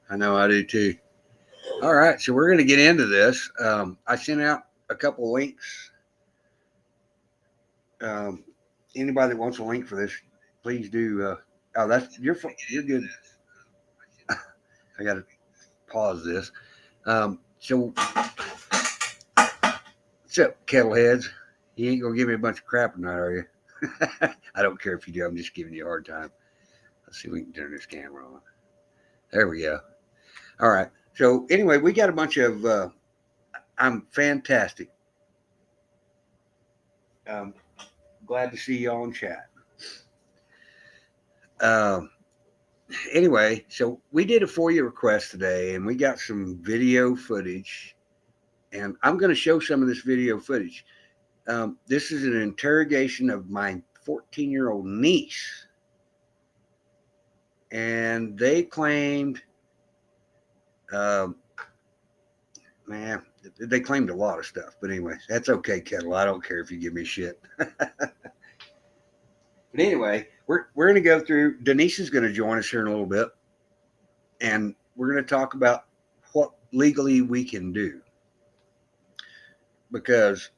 I know I do too. All right, so we're going to get into this. I sent out a couple links. Anybody that wants a link for this, please do. Oh, that's you're good. I got to pause this. So, what's up, kettleheads? You ain't gonna give me a bunch of crap tonight, are you? I don't care if you do. I'm just giving you a hard time. Let's see if we can turn this camera on. There we go. All right. So anyway, we got a bunch of. I'm fantastic. Glad to see y'all in chat. Um, anyway, so we did a FOIA request today, and we got some video footage, and I'm going to show some of this video footage. This is an interrogation of my 14-year-old niece, and they claimed, man, they claimed a lot of stuff. But anyway, that's okay, Kettle. I don't care if you give me shit. But anyway, we're going to go through. Denise is going to join us here in a little bit, and we're going to talk about what legally we can do. Because,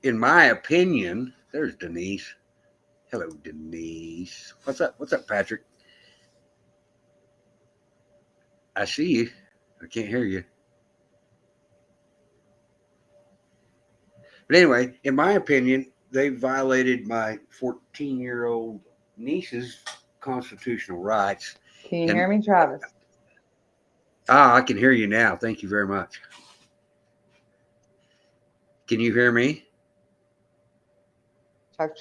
in my opinion, there's Denise. Hello, Denise. What's up? What's up, Patrick? I see you. I can't hear you. But anyway, in my opinion, they violated my 14-year-old niece's constitutional rights. Can you hear me, Travis? I can hear you now. Thank you very much. Can you hear me?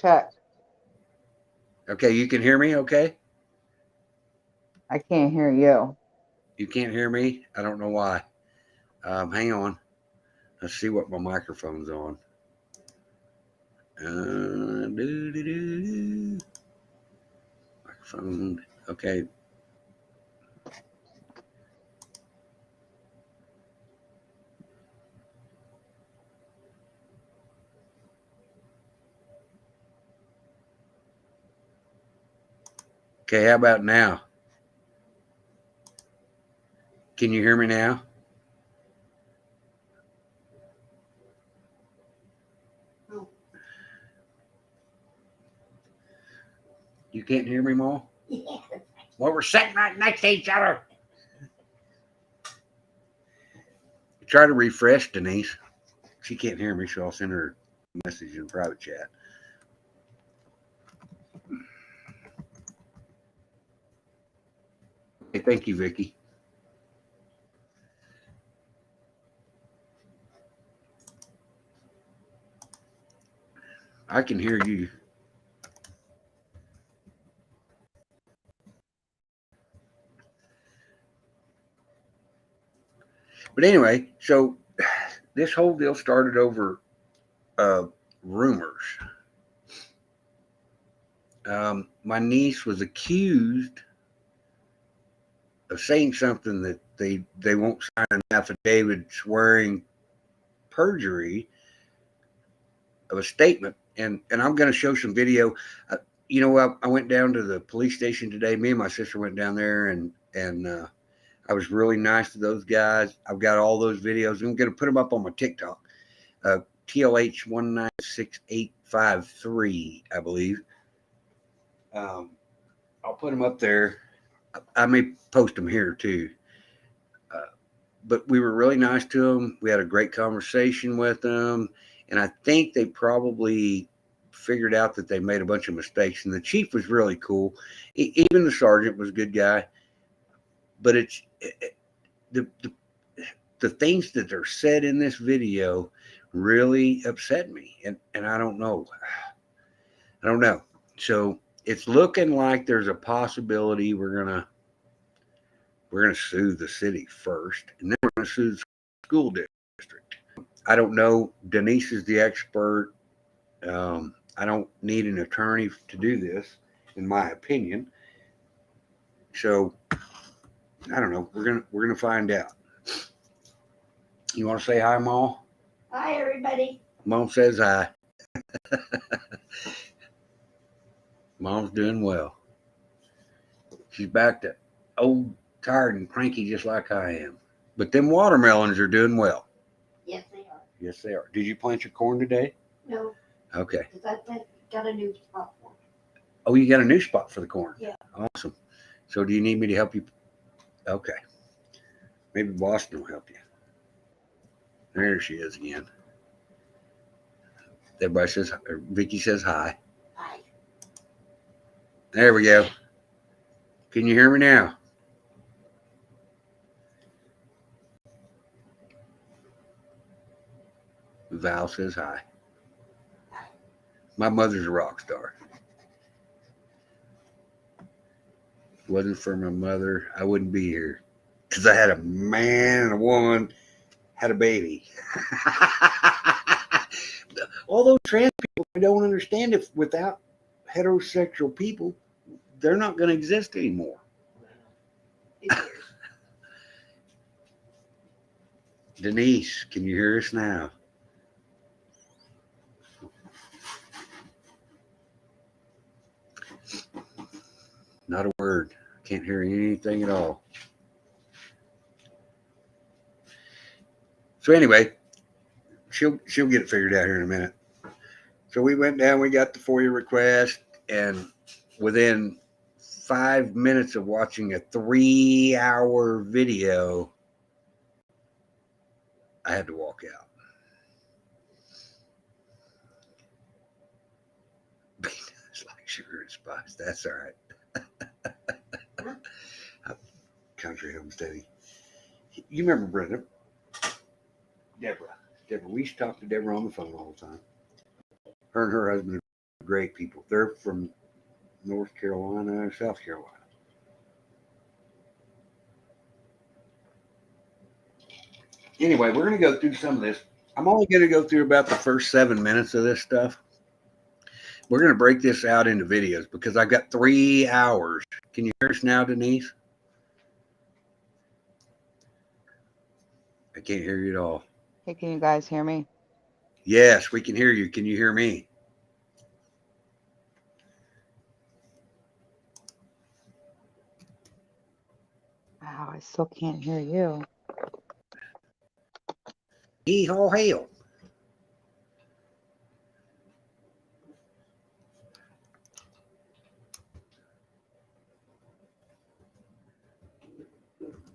Check. Okay, you can hear me okay? I can't hear you. You can't hear me? I don't know why. Hang on. Let's see what my microphone's on. Microphone. Okay. Okay, how about now? Can you hear me now? You can't hear me, Ma? Yeah. Well, we're sitting right next to each other. Try to refresh, Denise. She can't hear me, so I'll send her a message in private chat. Okay, thank you, Vicky. I can hear you. But anyway, so this whole deal started over rumors. My niece was accused of saying something that they won't sign an affidavit swearing perjury of a statement. And I'm going to show some video. I went down to the police station today. Me and my sister went down there, and I was really nice to those guys. I've got all those videos. I'm going to put them up on my TikTok. TLH196853, I believe. I'll put them up there. I may post them here too. But we were really nice to them. We had a great conversation with them. And I think they probably figured out that they made a bunch of mistakes. And the chief was really cool. Even the sergeant was a good guy. But it's the things that are said in this video really upset me. And I don't know. So it's looking like there's a possibility we're gonna sue the city first, and then we're gonna sue the school district. I don't know. Denise is the expert. I don't need an attorney to do this, in my opinion. So I don't know. We're gonna find out. You want to say hi, Ma? Hi, everybody. Mom says hi. Mom's doing well. She's back to old, tired, and cranky just like I am. But them watermelons are doing well. Yes, they are. Yes, they are. Did you plant your corn today? No, Okay. because I got a new spot for it. Oh, you got a new spot for the corn? Yeah. Awesome. So do you need me to help you? Okay. Maybe Boston will help you. There she is again. Everybody says, or Vicky says hi. Hi. There we go. Can you hear me now? Val says hi. My mother's a rock star. If it wasn't for my mother, I wouldn't be here. Because I had a man and a woman, had a baby. All those trans people, I don't understand if without heterosexual people, they're not going to exist anymore. Denise, can you hear us now? Not a word. Can't hear anything at all. So anyway, she'll get it figured out here in a minute. So we went down, we got the FOIA request, and within 5 minutes of watching a 3-hour video, I had to walk out. It's like sugar and spice. That's all right. Country homesteading. You remember Brenda? Deborah. We used to talk to Deborah on the phone all the time. Her and her husband are great people. They're from North Carolina, South Carolina. Anyway, we're going to go through some of this. I'm only going to go through about the first 7 minutes of this stuff. We're going to break this out into videos because I've got 3 hours. Can you hear us now, Denise? I can't hear you at all. Hey, can you guys hear me? Yes, we can hear you. Can you hear me? Wow, I still can't hear you. Hee-haw hail.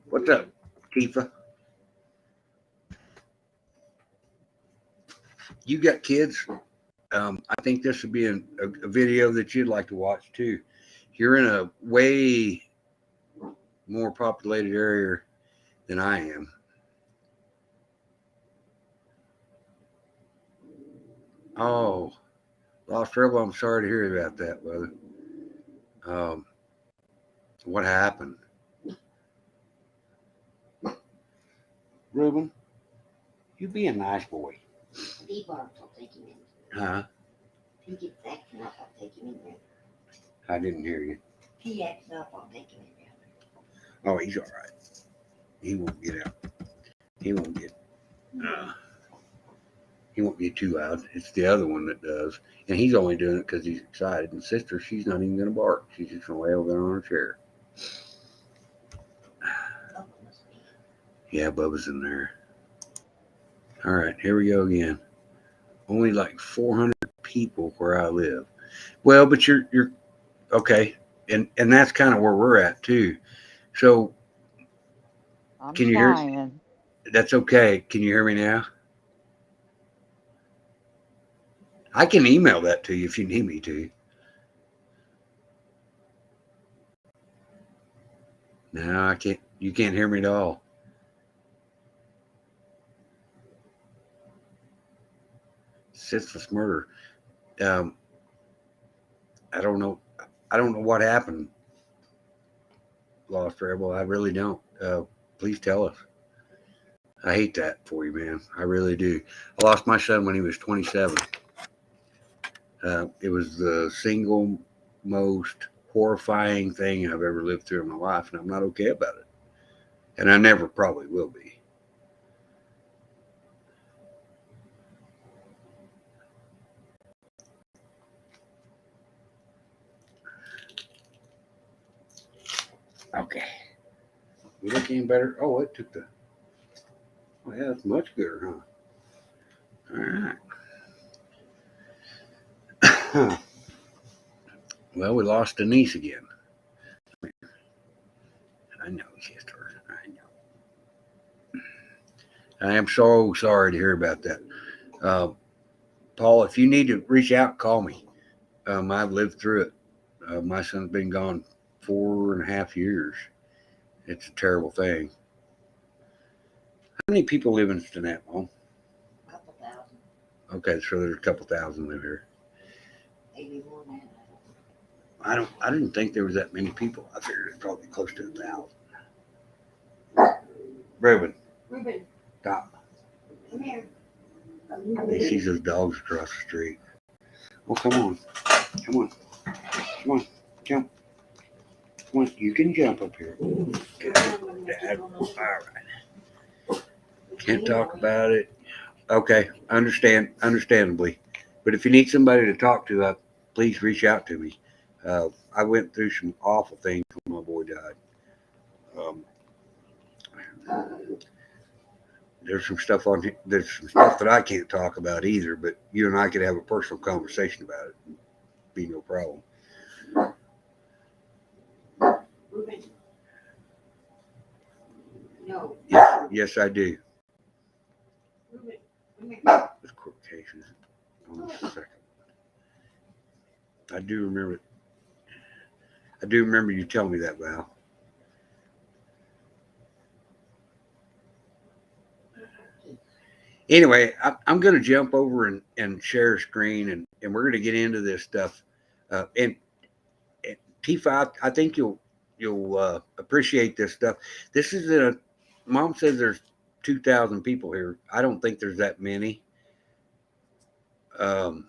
What's up, Tifa? You got kids? I think this would be a video that you'd like to watch too. You're in a way more populated area than I am. Oh, Lost Rebel, I'm sorry to hear about that, brother. What happened? Reuben, you be a nice boy. Steve Barnes will take him in. Huh? If he gets acting up, I'll take him in there. I didn't hear you. If he acts up, I'll take him in there. Oh, he's all right. He won't get out. He won't get. He won't get too loud. It's the other one that does, and he's only doing it because he's excited. And sister, she's not even gonna bark. She's just gonna lay over there on her chair. Yeah, Bubba's in there. All right, here we go again. Only like 400 people where I live. Well, but you're okay, and that's kind of where we're at too. So I'm can you hear? trying. That's okay. Can you hear me now? I can email that to you if you need me to. No, I can't. You can't hear me at all. Senseless murder. I don't know. I don't know what happened. Lost Rebel. I really don't. Please tell us. I hate that for you, man. I really do. I lost my son when he was 27. It was the single most horrifying thing I've ever lived through in my life, and I'm not okay about it. And I never probably will be. Okay. We look any better? Oh, it took the. Oh, yeah, that's much gooder, huh? All right. Well, we lost Denise again. I know, sister. I know. I am so sorry to hear about that. Paul, if you need to reach out, call me. I've lived through it. My son's been gone 4.5 years. It's a terrible thing. How many people live in Stinnett, Mom? A couple thousand, Okay, so there's a couple thousand live here. maybe more than that. I didn't think there was that many people. I figured it's probably close to 1,000. Reuben, Ruben, stop. come here. He sees those dogs across the street. Well, come on. Come on. Come on. Jump. Come on. You can jump up here. Good. Dad. All right. Can't talk about it. Okay. Understandably. But if you need somebody to talk to, please reach out to me. I went through some awful things when my boy died. There's some stuff that I can't talk about either, but you and I could have a personal conversation about it. Be no problem. Ruben. No. Yes, I do. Ruben, come here. This court case is almost a second. I do remember it. I do remember you telling me that, Val. Anyway, I'm going to jump over and share a screen, and we're going to get into this stuff. And T5, I think you'll appreciate this stuff. This is Mom says there's 2,000 people here. I don't think there's that many. But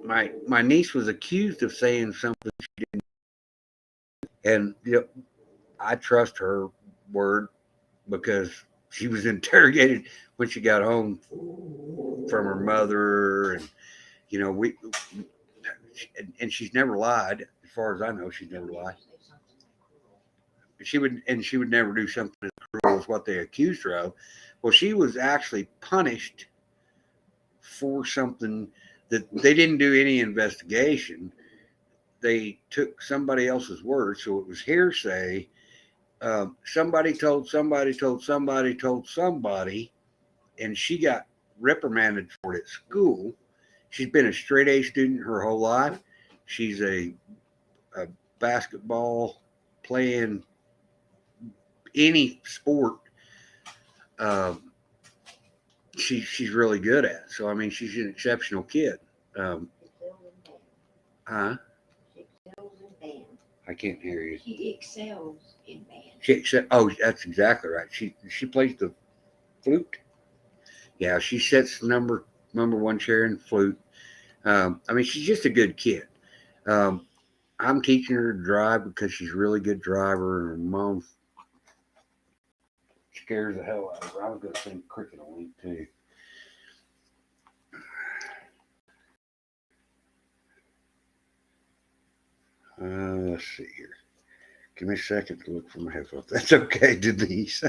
my niece was accused of saying something she didn't, and I trust her word because she was interrogated when she got home from her mother, and and she's never lied, as far as I know. She's never lied. She would never do something as cruel as what they accused her of. Well, she was actually punished for something that they didn't do any investigation. They took somebody else's word, so it was hearsay. Somebody told somebody told somebody told somebody, and she got reprimanded for it at school. She's been a straight A student her whole life. She's a basketball playing any sport. She's really good at. So I mean, she's an exceptional kid. Huh? She excels in band. I can't hear you. She excels in band. Oh, that's exactly right. She plays the flute. Yeah, she sets the number one chair in flute. I mean, she's just a good kid. I'm teaching her to drive because she's a really good driver, and her mom scares the hell out of her. I was going to sing cricket on it too. Let's see here. Give me a second to look for my headphones. That's okay, Denise.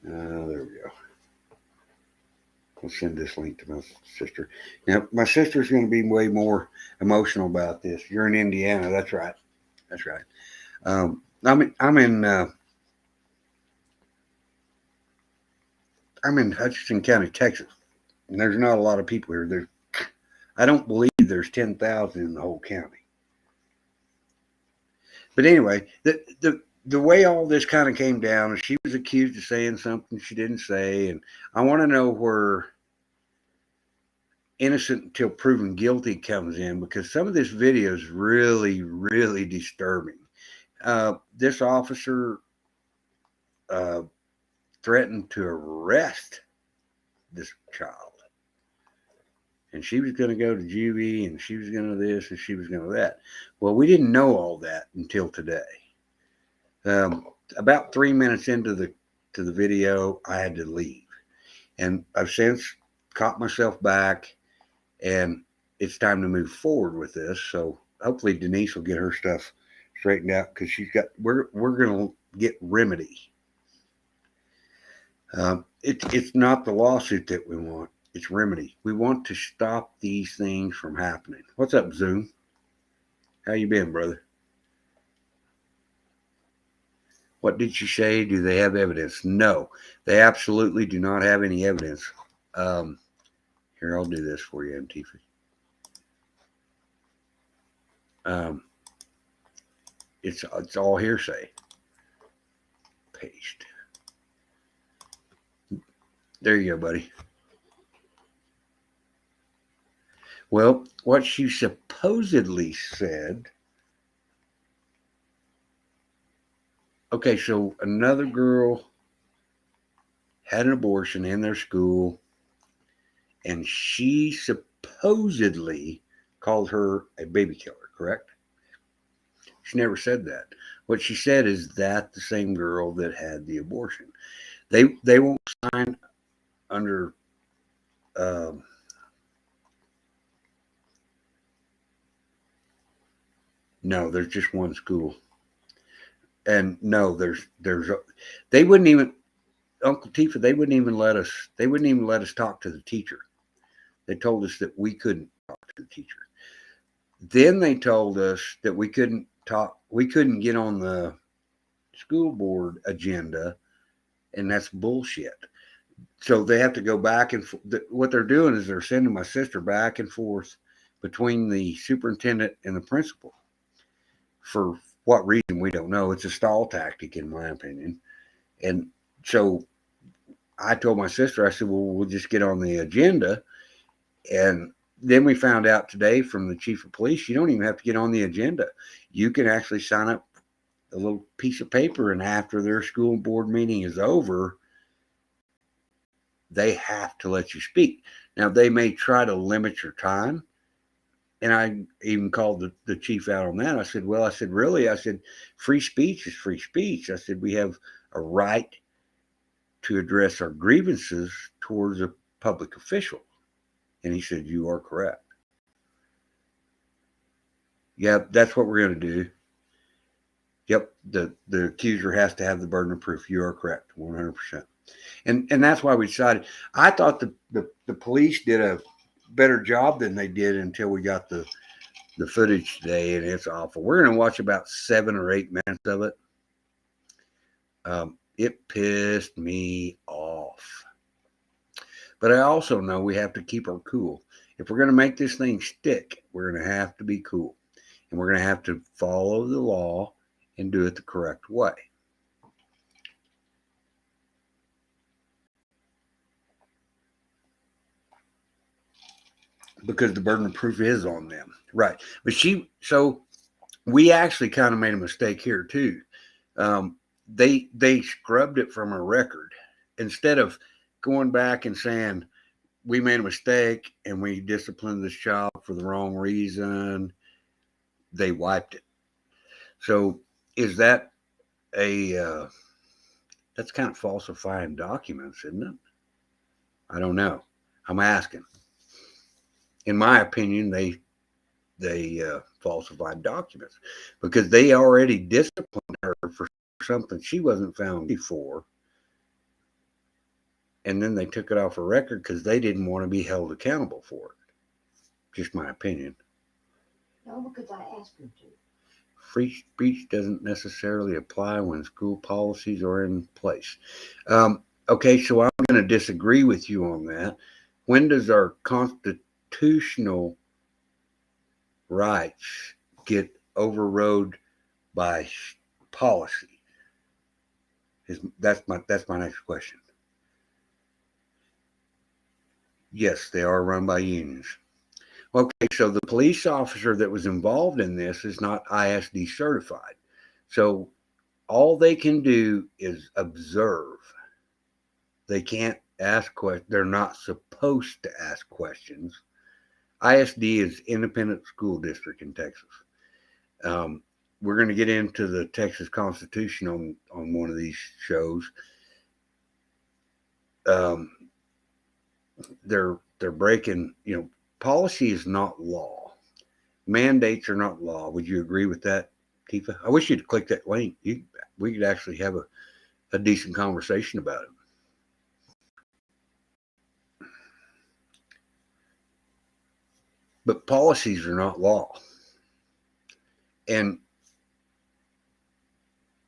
There we go. I'll send this link to my sister. Now, my sister's going to be way more emotional about this. You're in Indiana. That's right. That's right. I'm in Hutchison County, Texas, and there's not a lot of people here. I don't believe there's 10,000 in the whole county. But anyway, the way all this kind of came down is she was accused of saying something she didn't say, and I want to know where innocent until proven guilty comes in, because some of this video is really, really disturbing. This officer threatened to arrest this child, and she was going to go to juvie, and she was going to this, and she was going to that. Well, we didn't know all that until today. About 3 minutes into the video, I had to leave, And I've since caught myself back, and it's time to move forward with this. So hopefully Denise will get her stuff straightened out, because we're gonna get remedy. It's not the lawsuit that we want; it's remedy. We want to stop these things from happening. What's up, Zoom? How you been, brother? What did you say? Do they have evidence? No, they absolutely do not have any evidence. Um, Here, I'll do this for you, Antifa. Um, it's all hearsay. Paste. There you go, buddy. Well, what she supposedly said. Okay, so another girl had an abortion in their school, and she supposedly called her a baby killer, correct? She never said that. What she said is that the same girl that had the abortion. They won't sign under no, there's just one school. And no, they wouldn't even, Uncle Tifa, they wouldn't even let us talk to the teacher. They told us that we couldn't talk to the teacher. Then they told us that we couldn't get on the school board agenda, and that's bullshit. So they have to go back and what they're doing is they're sending my sister back and forth between the superintendent and the principal. For what reason, we don't know. It's a stall tactic, in my opinion. And so I told my sister, I said, well, we'll just get on the agenda. And then we found out today from the chief of police, you don't even have to get on the agenda. You can actually sign up a little piece of paper, and after their school board meeting is over, they have to let you speak. Now, they may try to limit your time. And I even called the chief out on that. I said, well, really? I said, free speech is free speech. I said, we have a right to address our grievances towards a public official. And he said, you are correct. Yep, that's what we're going to do. Yep, the accuser has to have the burden of proof. You are correct, 100%. And that's why we decided. I thought the police did a better job than they did until we got the footage today, and it's awful. We're going to watch about 7 or 8 minutes of it. It pissed me off. But I also know we have to keep our cool. If we're going to make this thing stick, we're going to have to be cool. And we're going to have to follow the law and do it the correct way. Because the burden of proof is on them. Right. But so we actually kind of made a mistake here too. They scrubbed it from our record. Instead of going back and saying, we made a mistake and we disciplined this child for the wrong reason, they wiped it. So is that that's kind of falsifying documents, isn't it? I don't know. I'm asking. In my opinion, they falsified documents because they already disciplined her for something she wasn't found before, and then they took it off her record because they didn't want to be held accountable for it. Just my opinion. No, because I asked them to. Free speech doesn't necessarily apply when school policies are in place. Okay, so I'm going to disagree with you on that. When does our constitutional rights get overrode by policy? That's my next question. Yes, they are run by unions. Okay, so the police officer that was involved in this is not ISD certified. So all they can do is observe. They can't ask questions. They're not supposed to ask questions. ISD is Independent School District in Texas. We're going to get into the Texas Constitution on one of these shows. they're breaking. Policy is not law. Mandates are not law. Would you agree with that, Tifa? I wish you'd click that link. We could actually have a decent conversation about it. But policies are not law. And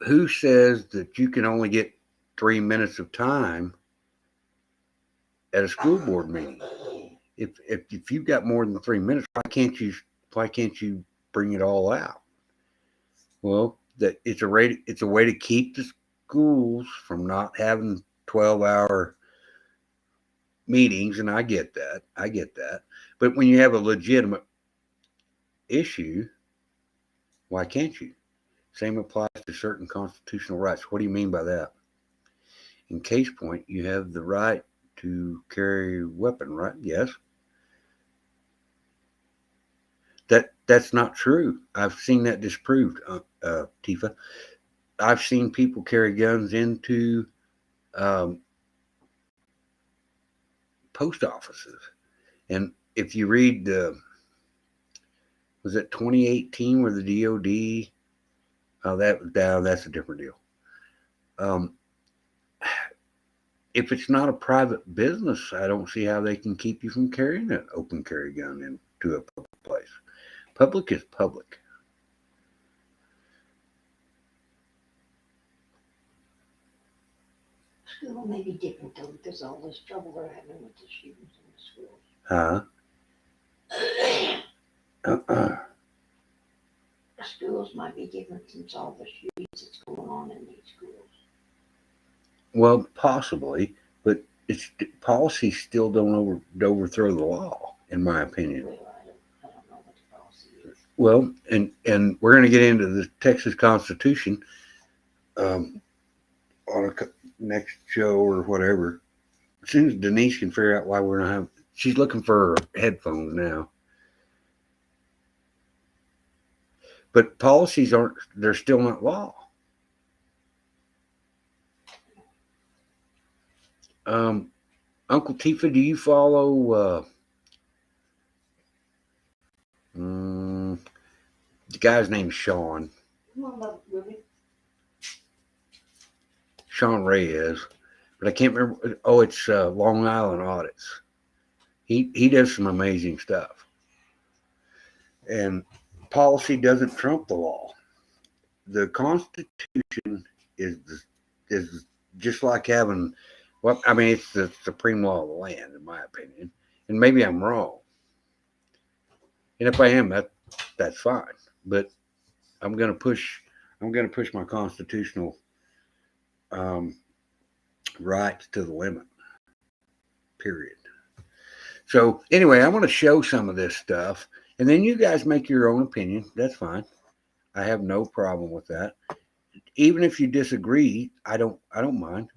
who says that you can only get 3 minutes of time at a school board meeting? If you've got more than 3 minutes, why can't you bring it all out? Well, that it's a way to keep the schools from not having 12-hour meetings, and I get that. But when you have a legitimate issue, why can't you? Same applies to certain constitutional rights. What do you mean by that? In case point, you have the right to carry a weapon, right? Yes. That's not true. I've seen that disproved, Tifa. I've seen people carry guns into post offices, and if you read was it 2018 where the DOD? Oh, that's a different deal. If it's not a private business, I don't see how they can keep you from carrying an open carry gun into a public place. Public is public. School may be different though, because all this trouble they're having with the shootings in the schools. Huh? The schools might be different since all the shootings that's going on in these schools. Well, possibly, but policies still don't overthrow the law, in my opinion. Well, I don't know what the policy is. Well, and we're going to get into the Texas Constitution on a next show or whatever. As soon as Denise can figure out why we're not having, she's looking for her headphones now. But policies they're still not law. Uncle Tifa, do you follow the guy's name's Sean? Sean Reyes, but I can't remember. Oh, it's Long Island Audits. He does some amazing stuff. And policy doesn't trump the law. The Constitution is just like having, well, I mean, it's the supreme law of the land, in my opinion. And maybe I'm wrong. And if I am, that's fine. But I'm gonna push my constitutional rights to the limit. Period. So anyway, I want to show some of this stuff, and then you guys make your own opinion. That's fine. I have no problem with that. Even if you disagree, I don't mind.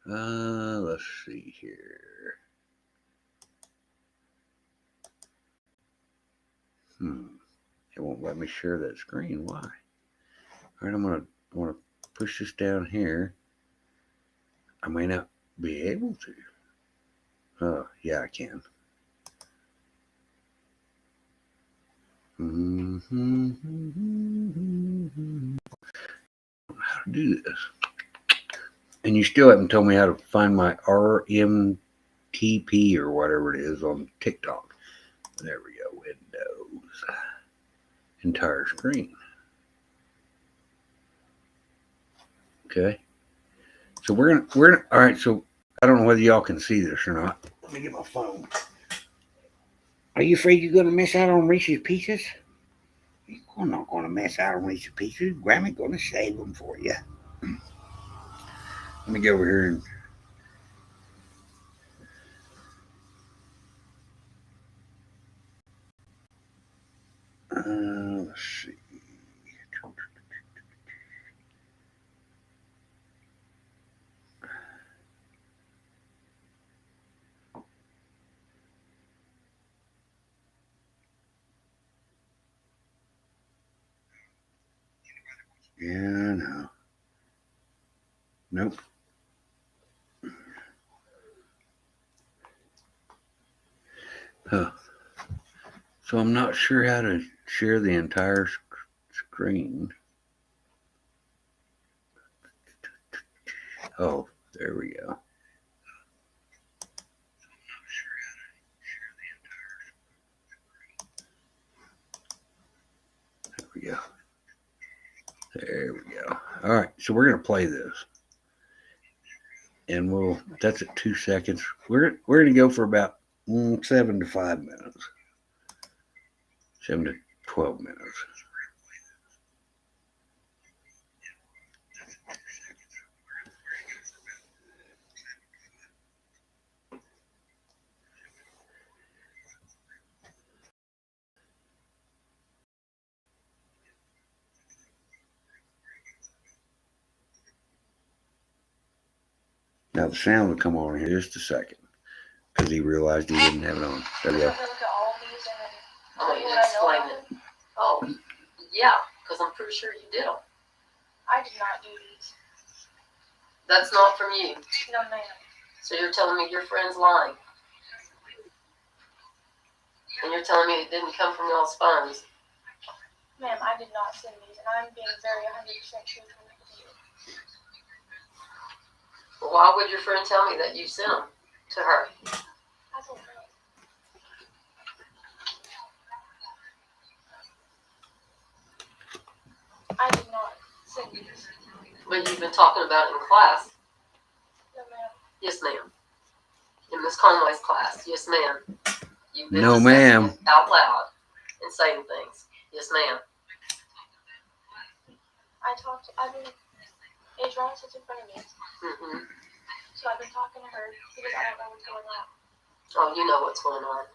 Let's see here. It won't let me share that screen. Why? All right, I want to push this down here. I may not be able to. Oh, yeah, I can. How to do this? And you still haven't told me how to find my RMTP or whatever it is on TikTok. There we go. Windows. Entire screen. Okay. So we're gonna all right, so I don't know whether y'all can see this or not. Let me get my phone. Are you afraid you're gonna miss out on Reese's Pieces? You're not gonna miss out on Reese's Pieces. Grammy's gonna save them for you. Let me go over here and let's see. Yeah, no. Nope. Huh. So I'm not sure how to share the entire screen. Oh, there we go. There we go. There we go. All right, so we're gonna play this, and that's at 2 seconds. We're gonna go for about 7 to 5 minutes, 7 to 12 minutes. Now the sound will come on here in just a second because he realized he didn't have it on. There we go. Oh, you explain it. Oh, yeah, because I'm pretty sure you did them. I did not do these. That's not from you. No, ma'am. So you're telling me your friend's lying. And you're telling me it didn't come from y'all's phones. Ma'am, I did not send these, and I'm being very 100% truthful with you. Well, why would your friend tell me that you sent them to her? I don't know. I did not send these. But you've been talking about it in class. No, ma'am. Yes, ma'am. In Miss Conway's class. Yes, ma'am. You've been No, discussing ma'am. it out loud and saying things. Yes, ma'am. I've been, Adriana sits in front of me, Mm-hmm. so I've been talking to her because I don't know what's going on. Oh, you know what's going on.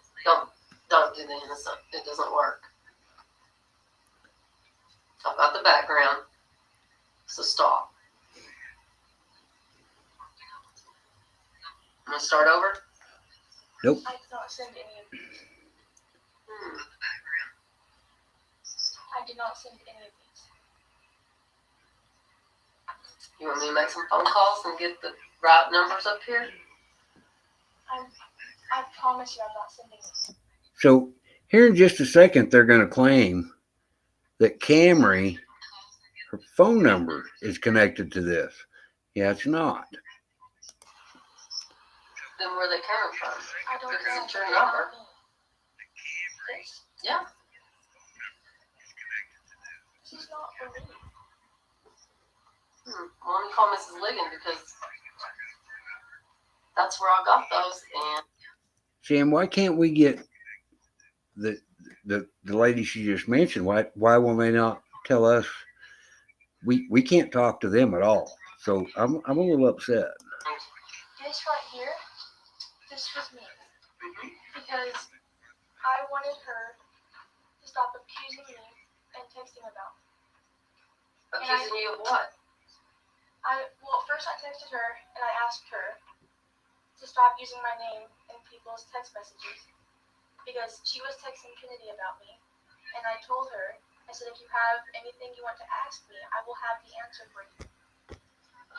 Don't do the innocent. It doesn't work. I've got the background, so stop. I'm gonna start over. Nope. I did not send any of these. I did not send any of these. You want me to make some phone calls and get the right numbers up here? I promise you I'm not sending these. So here in just a second, they're going to claim that Camry, her phone number is connected to this. Yeah, it's not. Then where are they coming from? I don't Because know. it's your number. This? Yeah. This is not for me. Well, let me call Mrs. Ligon because that's where I got those. And Sam, why can't we get the lady she just mentioned? Why will they not tell us? We can't talk to them at all. So I'm a little upset. This right here, this was me. mm-hmm. Because I wanted her to stop accusing me and texting about me. Accusing you of what? Well, first I texted her and I asked her to stop using my name in people's text messages because she was texting Kennedy about me. And I told her, I said, if you have anything you want to ask me, I will have the answer for you.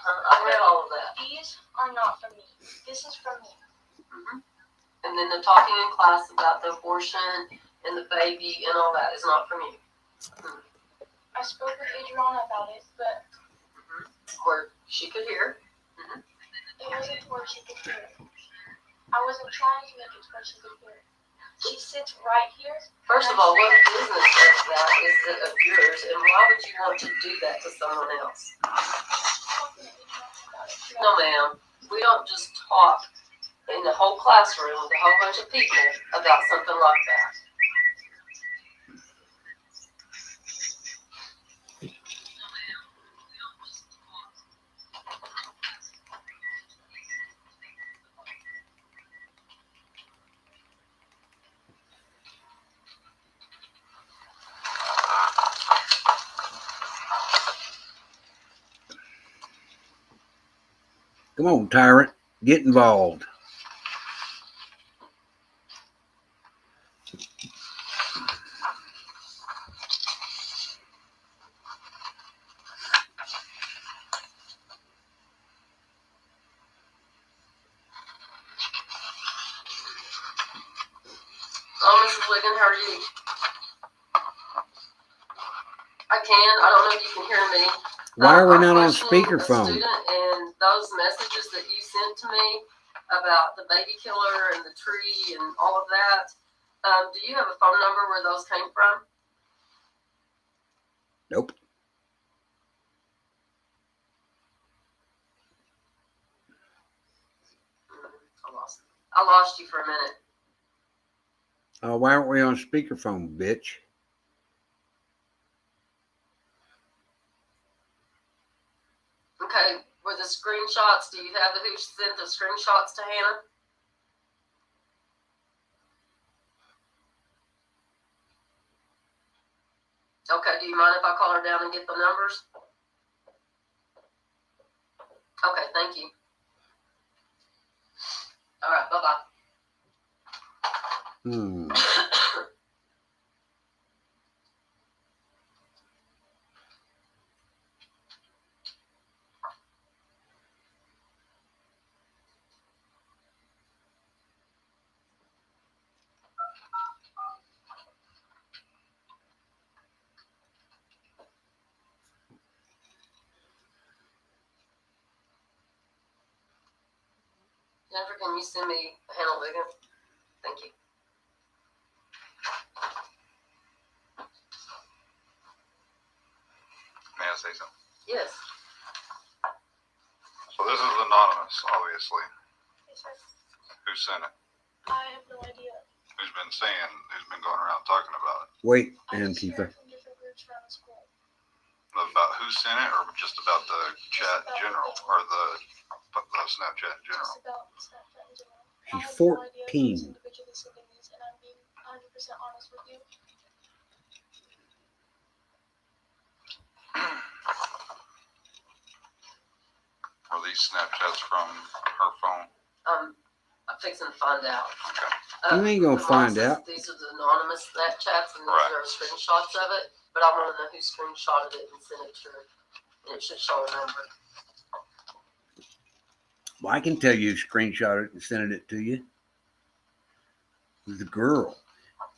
I read all of that. These are not from me. This is from me. Mm-hmm. And then the talking in class about the abortion and the baby and all that is not from you. I spoke with Adriana about it, but where she could hear. it wasn't to where she could hear it. I wasn't trying to make it to where she could hear it. She sits right here. First of all, what business is that? Is it of yours? And why would you want to do that to someone else? No, ma'am. We don't just talk in the whole classroom with a whole bunch of people about something like that. Come on, Tyrant, get involved. Wiggin. How are you? I can. I don't know if you can hear me. Why are we I'm not on questioning the speakerphone? student and those messages that you sent to me about the baby killer and the tree and all of that. Do you have a phone number where those came from? Nope. I lost you for a minute. Why aren't we on speakerphone, bitch? Okay, were the screenshots, do you have who sent the screenshots to Hannah? Okay, do you mind if I call her down and get the numbers? Okay, thank you. All right, bye-bye. Jennifer, can you send me Hannah Wiggin? Thank you. May I say something? Yes. So this is anonymous, obviously. Yes, sir. Who sent it? I have no idea. Who's been going around talking about it? Wait, I just hear Antifa. it from different groups around the school. About who sent it, or just about the chat in general, or the Snapchat in general? Just about Snapchat in general. She's I have no idea 14. who's individually sending these, and I'm being 100% honest with you. Are these Snapchats from her phone? I'm fixing to find out. Okay. You ain't gonna the mom find says out. These are the anonymous Snapchats, and these Right. are screenshots of it. But I want to know who screenshotted it and sent it to her. And it should show a number. Well, I can tell you screenshot it and send it to you. The girl.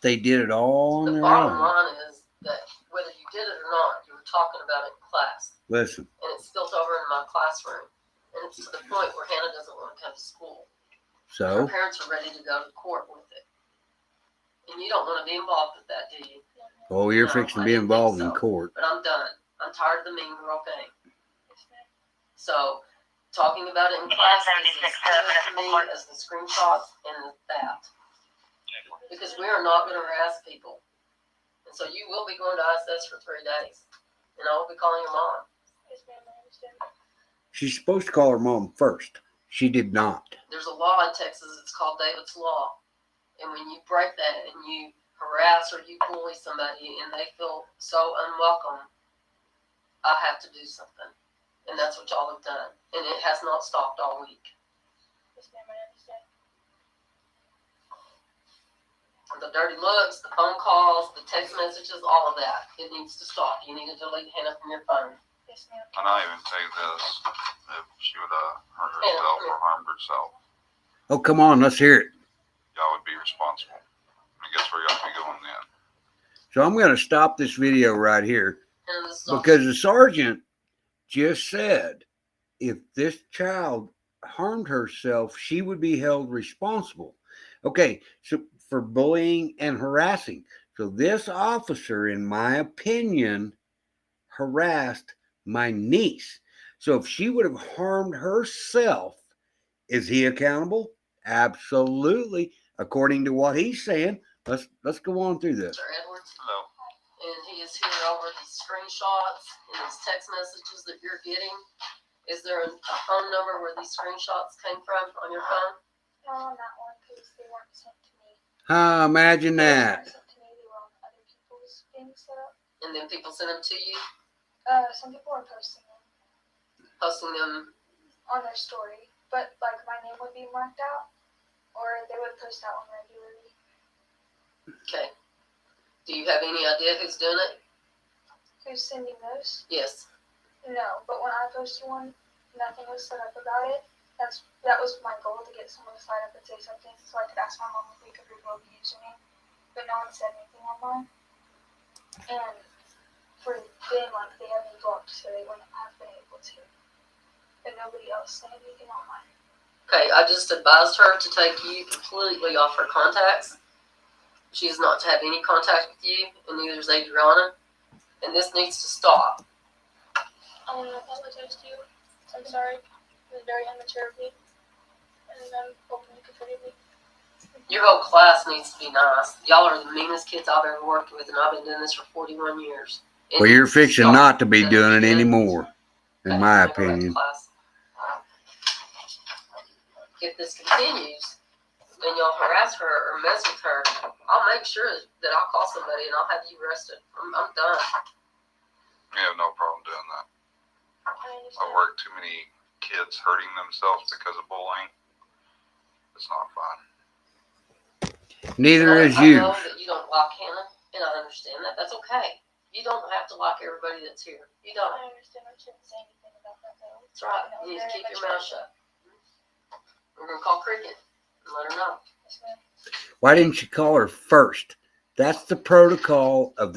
They did it all on The their bottom own. line is that whether you did it or not, you were talking about it in class. Listen, And it spilled over in my classroom. And it's to the point where Hannah doesn't want to come to school. Her so parents are ready to go to court with it. And you don't want to be involved with that, do you? oh, you're No, fixing I to be didn't think involved in so. court. But I'm done. I'm tired of the mean girl game. Yes, ma'am. So, talking about it in class is as clear to me as the screenshots and that. Because we are not going to harass people. And so you will be going to ISS for 3 days. And I will be calling your mom. Yes, ma'am, I understand. She's supposed to call her mom first. She did not. There's a law in Texas, it's called David's Law. And when you break that and you harass or you bully somebody and they feel so unwelcome, I have to do something. And that's what y'all have done. And it has not stopped all week. Yes, ma'am, I understand. The dirty looks, the phone calls, the text messages, all of that. It needs to stop. You need to delete Hannah from your phone. Yes, ma'am. And I even say this, if she would have hurt herself or harmed herself, Oh, come on, let's hear it. y'all would be responsible. I guess where y'all be going then. So I'm going to stop this video right here And this is all- because the sergeant just said if this child harmed herself, she would be held responsible. Okay, so for bullying and harassing. So this officer, in my opinion, harassed my niece. So if she would have harmed herself, is he accountable? Absolutely. According to what he's saying, let's go on through this. Mr. Edwards. Hello. And he is here over these screenshots and these text messages that you're getting. Is there a phone number where these screenshots came from on your phone? Not on that one, because they weren't sent to me. Imagine They that. weren't sent to me, they were on other people's things set up. And then people send them to you, Some people are posting them posting them. on their story, but like my name would be marked out, or they would post that one regularly. Okay. Do you have any idea who's doing it? Who's sending those? Yes. No, but when I posted one, nothing was set up about it. That was my goal, to get someone to sign up and say something so I could ask my mom if we could revoke the username. but no one said anything online. And for them, like, they had me blocked, so they wouldn't have been able to. And nobody else said anything online. Okay, I just advised her to take you completely off her contacts. She is not to have any contact with you, and neither is Adriana. And this needs to stop. I want to apologize to you. I'm sorry. It was very immature of me. And I'm hoping you can forgive me. Your whole class needs to be nice. Y'all are the meanest kids I've ever worked with, and I've been doing this for 41 years. It Well, you're needs to fixing stop. not to be Does that doing it understand? anymore, in Okay, my let me go back to opinion. class. If this continues, and y'all harass her or mess with her, I'll make sure that I'll call somebody and I'll have you arrested. I'm done. We have no problem doing that. I I've understand. worked too many kids hurting themselves because of bullying. It's not fun. Neither And is I you. know that you don't like Hannah, and I understand that. That's okay. You don't have to like everybody that's here. You don't. I understand. I shouldn't say anything about that, though. That's right. You need to keep your mouth shut. We're going to call Cricket and let her know. Yes, ma'am. Why didn't you call her first? That's the protocol of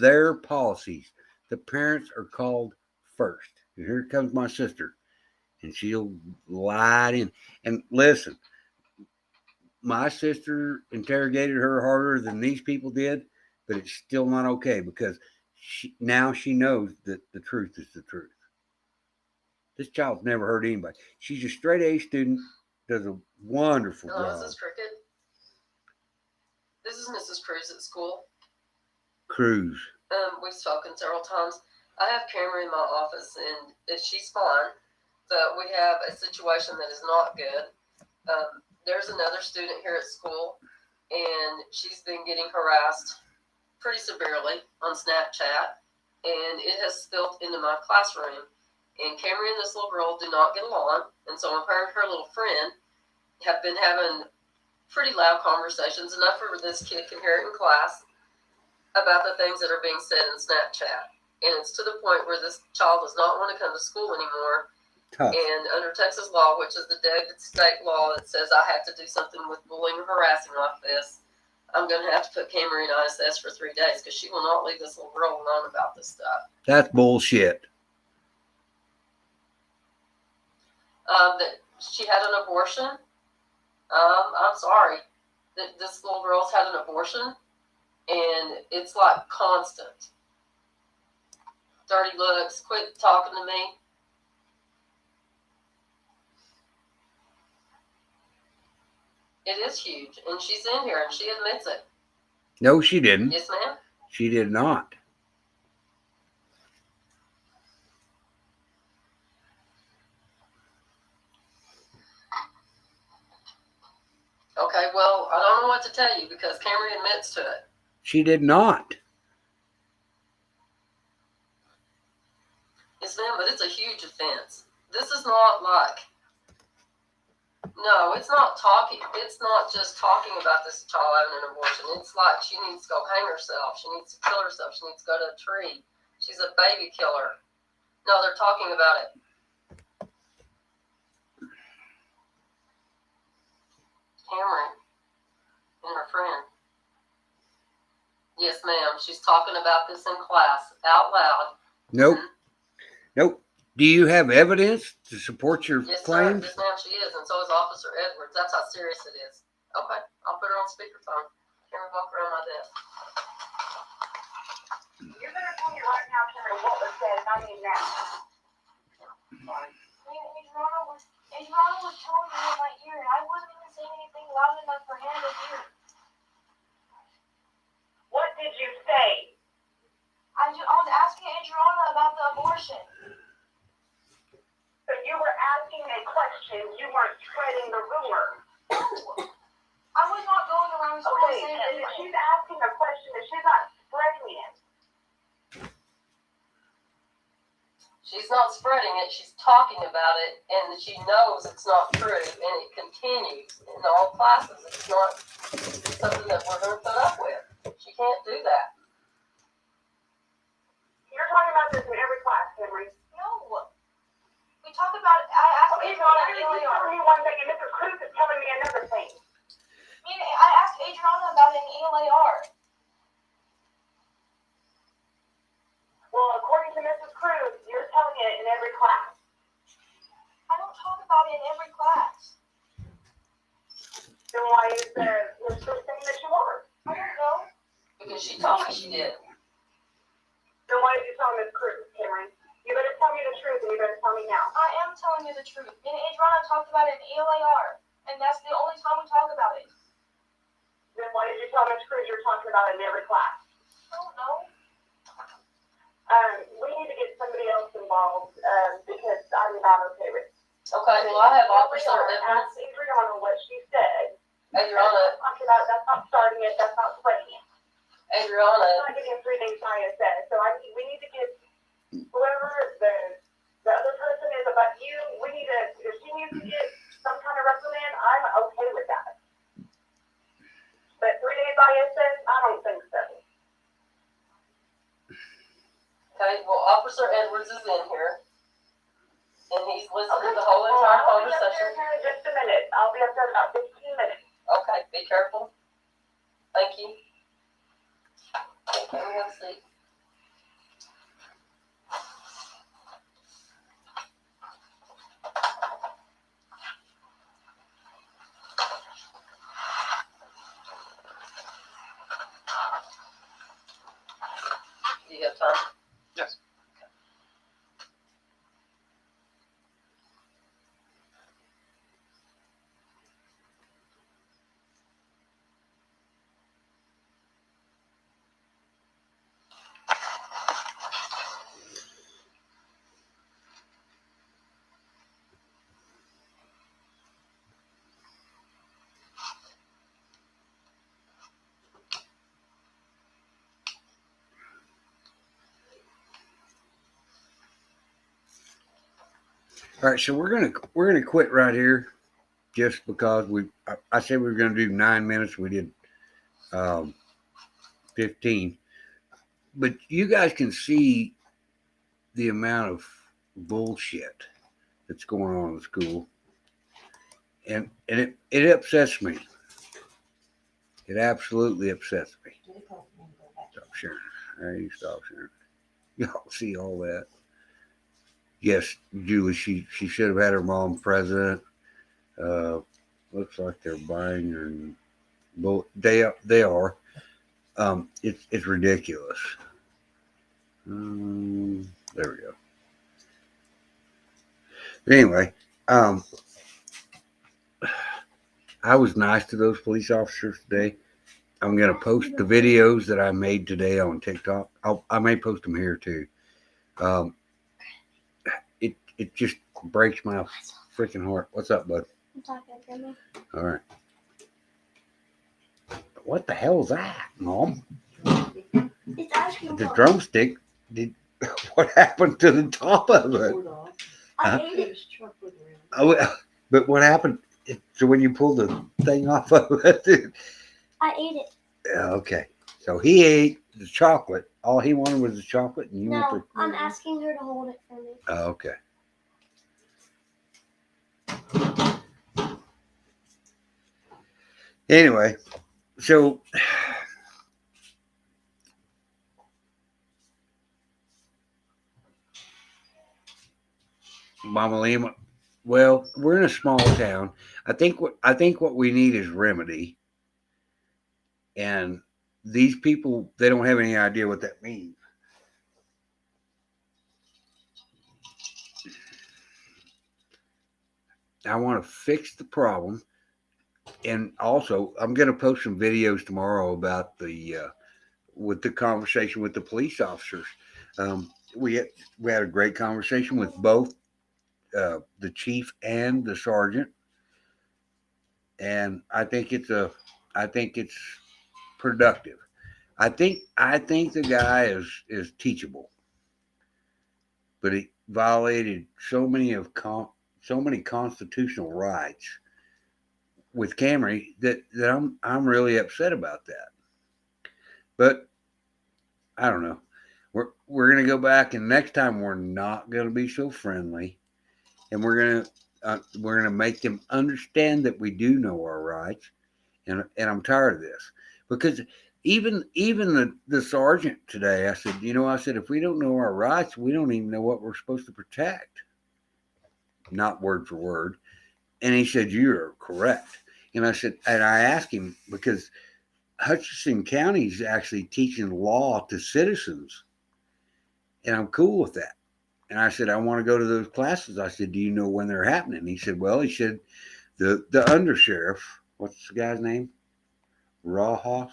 their policies. The parents are called first. And here comes my sister, and she'll lie in. And listen, my sister interrogated her harder than these people did, but it's still not okay because now she knows that the truth is the truth. This child's never hurt anybody. She's a straight A student, does a wonderful Hello, job. this is Cricket. This is Mrs. Cruz at school. Cruz. We've spoken several times. I have Cameron in my office, and she's fine, but we have a situation that is not good. There's another student here at school, and she's been getting harassed pretty severely on Snapchat, and it has spilled into my classroom. And Cameron and this little girl do not get along, and so her and her little friend have been having pretty loud conversations, enough where this kid can hear it in class, about the things that are being said in Snapchat. And it's to the point where this child does not want to come to school anymore. Tough. And under Texas law, which is the David state law that says I have to do something with bullying or harassing like this, I'm going to have to put Cameron in ISS for 3 days because she will not leave this little girl alone about this stuff. That's bullshit. That she had an abortion. I'm sorry. This little girl's had an abortion, and it's like constant. Dirty looks, quit talking to me. It is huge, and she's in here, and she admits it. No, she didn't. Yes, ma'am? She did not. Okay, well, I don't know what to tell you because Cameron admits to it. She did not. Yes, ma'am, but it's a huge offense. This is not like, no, it's not talking. It's not just talking about this child having an abortion. It's like she needs to go hang herself. She needs to kill herself. She needs to go to a tree. She's a baby killer. No, they're talking about it. Cameron and her friend. Yes, ma'am. She's talking about this in class out loud. Nope. Nope. Do you have evidence to support your Yes, claims? sir. Yes, ma'am, she is, and so is Officer Edwards. That's how serious it is. Okay, I'll put her on speakerphone. Cameron, walk around my desk. You're going to tell me right now, Cameron, what was said, and I mean now. Adriana was telling me in my ear, and I wasn't even saying anything loud enough for him to hear. What did you say? I was asking Adriana about the abortion. So you were asking a question, you weren't spreading the rumor. I was not going around school Okay, saying and if anything. she's asking a question, if she's not spreading it, She's not spreading it, she's talking about it, and she knows it's not true, and it continues in all classes. It's not something that we're going to put up with. She can't do that. you're talking about this in every class, Henry. No. We talk about it. I asked Okay, Adriana so you're telling me one thing, and Mrs. Cruz is telling me another thing. I asked Adriana Adriana about it in ELAR. Well, according to Mrs. Cruz, you're telling it in every class. I don't talk about it in every class. Then why is Mr. saying that you are? I don't know. Because she told me she did. Then why did you tell Miss Cruz, Cameron? You better tell me the truth and you better tell me now. I am telling you the truth. Me and Adriana talked about it in ELAR, and that's the only time we talk about it. Then why did you tell Miss Cruz you're talking about it in every class? I don't know. We need to get somebody else involved because I'm not okay with it. Okay, well, I have Officer Edwards. Ask Adriana what she said. Adriana, That's not starting it. That's not spreading it. I'm Adriana, not getting 3 days ISS. So we need to get whoever the other person is about you. We need to, if she needs to get some kind of reprimand, I'm okay with that. But 3 days ISS, I don't think so. okay, well, Officer Edwards is in here. And he's listened to the whole entire I'll be up conversation. there in just a minute. I'll be up there in about 15 minutes. Okay, be careful. Thank you. Okay, we have a seat. Do you have time? Yes. All right, so we're gonna quit right here, just because I said we were gonna do 9 minutes. We did 15, but you guys can see the amount of bullshit that's going on in the school, and it upsets me. It absolutely upsets me. Stop sharing. Hey, stop sharing. Y'all see all that? Yes, Julie, she should have had her mom president. Looks like they're buying her. They are. It's ridiculous. There we go. But anyway, I was nice to those police officers today. I'm gonna post the videos that I made today on TikTok. I may post them here too. It just breaks my freaking heart. What's up, bud? I'm talking to me. All right. What the hell is that, Mom? It's ice cream. The drumstick. What happened to the top of it? I ate it. Oh, but what happened? So when you pulled the thing off of it, I ate it. okay. So he ate the chocolate. All he wanted was the chocolate, and you went No, to. I'm asking her to hold it for me. Oh, okay. Anyway, so Mama Lima, well, we're in a small town. I think what we need is remedy, and these people, they don't have any idea what that means. I want to fix the problem, and also I'm going to post some videos tomorrow about with the conversation with the police officers. We had a great conversation with both the chief and the sergeant, and I think it's productive. I think the guy is teachable, but he violated so many constitutional rights with Camry that I'm really upset about that. But I don't know. We're gonna go back, and next time we're not gonna be so friendly, and we're gonna make them understand that we do know our rights, and I'm tired of this because even the sergeant today, I said, I said, if we don't know our rights, we don't even know what we're supposed to protect. Not word for word. And he said, you're correct. And I said, and I asked him because Hutchison County is actually teaching law to citizens, and I'm cool with that. And I said, I want to go to those classes. I said, do you know when they're happening? He said, well, he said, the undersheriff, what's the guy's name? Rawhouse.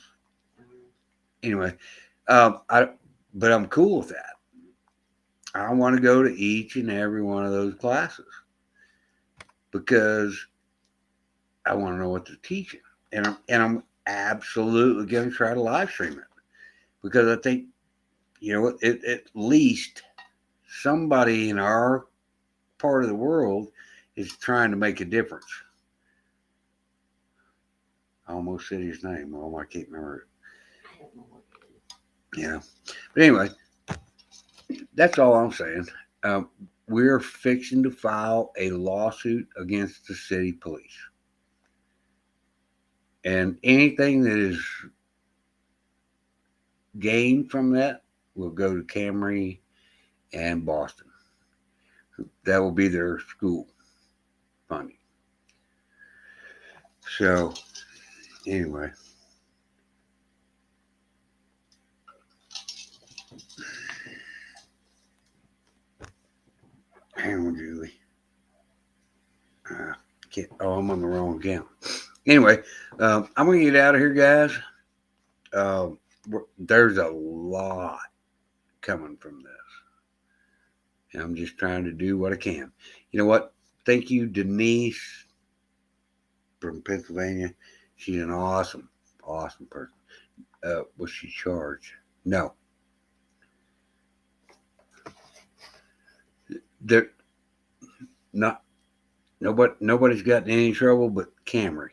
Anyway, but I'm cool with that. I want to go to each and every one of those classes because I want to know what they're teaching, and I'm absolutely going to try to live stream it because I think at least somebody in our part of the world is trying to make a difference. I almost said his name. Oh, I can't remember it. I don't know what it is. Yeah, but anyway, that's all I'm saying. We're fixing to file a lawsuit against the city police. And anything that is gained from that will go to Camry and Boston. That will be their school funding. So, anyway. Hang on, Julie. I'm on the wrong account. Anyway, I'm going to get out of here, guys. There's a lot coming from this. And I'm just trying to do what I can. You know what? Thank you, Denise from Pennsylvania. She's an awesome person. Was she charged? No. There, not nobody's gotten any trouble but Camry.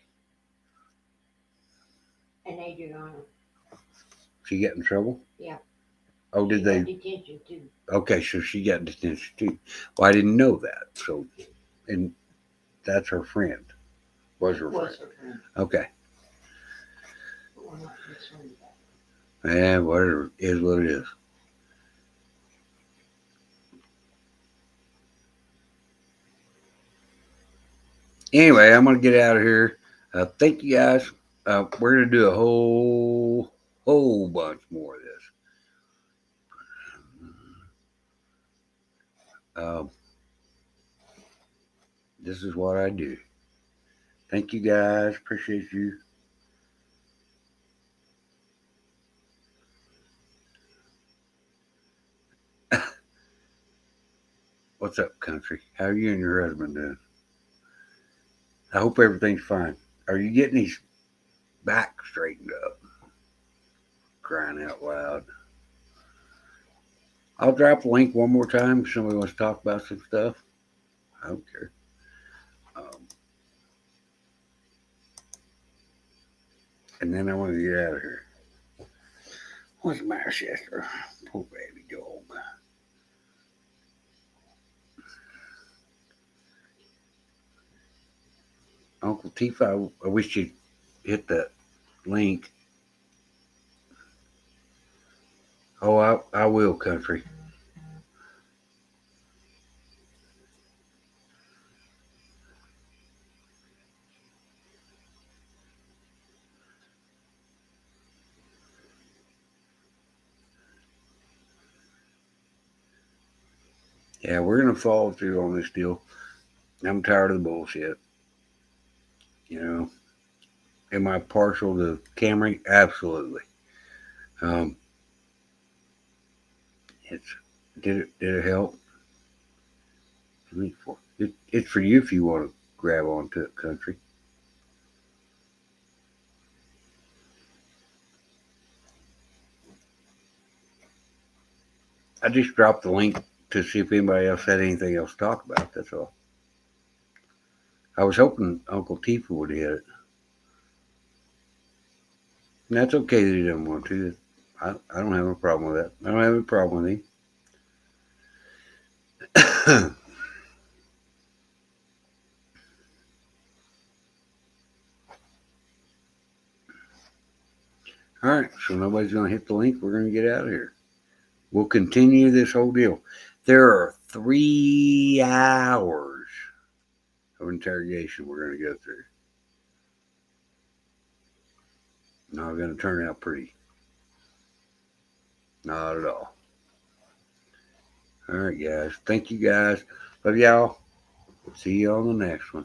And Adriana. She got in trouble? Yeah. Oh, did She they? got detention too. Okay, so she got detention too. Well, I didn't know that. So, and that's her friend. Was her friend. Was her friend. Okay. But we're not concerned about it. Yeah, whatever is what it is. Anyway, I'm gonna get out of here. Thank you guys. We're gonna do a whole bunch more of this. This is what I do. Thank you guys. Appreciate you. What's up, country? How are you and your husband doing? I hope everything's fine. Are you getting his back straightened up? Crying out loud. I'll drop a link one more time if somebody wants to talk about some stuff. I don't care. And then I want to get out of here. What's the matter, Chester? Poor baby dog. Uncle Tifa, I wish you'd hit that link. Oh, I will, country. Yeah, we're going to follow through on this deal. I'm tired of the bullshit. Am I partial to Camry? Absolutely. Did it help? It's for you if you want to grab onto it, country. I just dropped the link to see if anybody else had anything else to talk about. That's all. I was hoping Uncle Tifa would hit it. And that's okay that he doesn't want to. I don't have a problem with that. I don't have a problem with him. So nobody's going to hit the link. We're going to get out of here. We'll continue this whole deal. There are 3 hours of interrogation we're going to go through. Not going to turn out pretty. Not at all. All right, guys. Thank you, guys. Love y'all. See you on the next one.